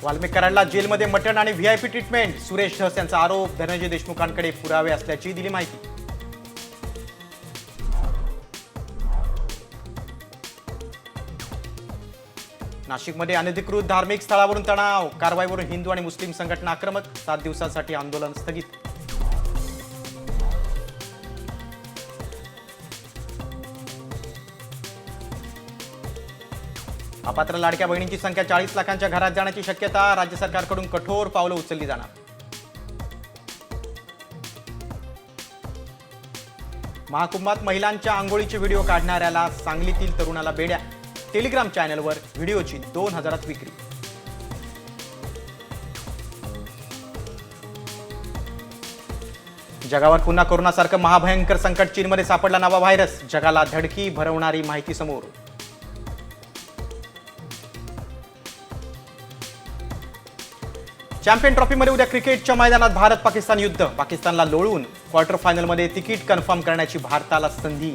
वाल्मिक कराडला जेलमध्ये मटण आणि VIP treatment. Suresh Dhas यांचा आरोप. धनंजय देशमुखांकडे पुरावे असल्याची दिली माहिती. नाशिकमध्ये अनधिकृत धार्मिक स्थळावरून तणाव. कारवाईवरून हिंदू आणि मुस्लिम संघटना आक्रमक. 7 दिवसांसाठी आंदोलन स्थगित. अपात्र लाडक्या बहिणींची संख्या 40 लाखांच्या घरात जाण्याची शक्यता. राज्य सरकारकडून कठोर पावलं उचलली जाणार. महाकुंभात महिलांच्या आंघोळीचे व्हिडिओ काढणाऱ्याला सांगलीतील तरुणाला बेड्या. टेलिग्राम चॅनलवर व्हिडिओची 2000 विक्री. जगावर पुन्हा कोरोनासारखं महाभयंकर संकट. चीनमध्ये सापडला नवा व्हायरस. जगाला धडकी भरवणारी माहिती समोर. चॅम्पियन ट्रॉफीमध्ये उद्या क्रिकेटच्या मैदानात भारत पाकिस्तान युद्ध. पाकिस्तानला लोळून क्वार्टर फायनलमध्ये तिकीट कन्फर्म करण्याची भारताला संधी.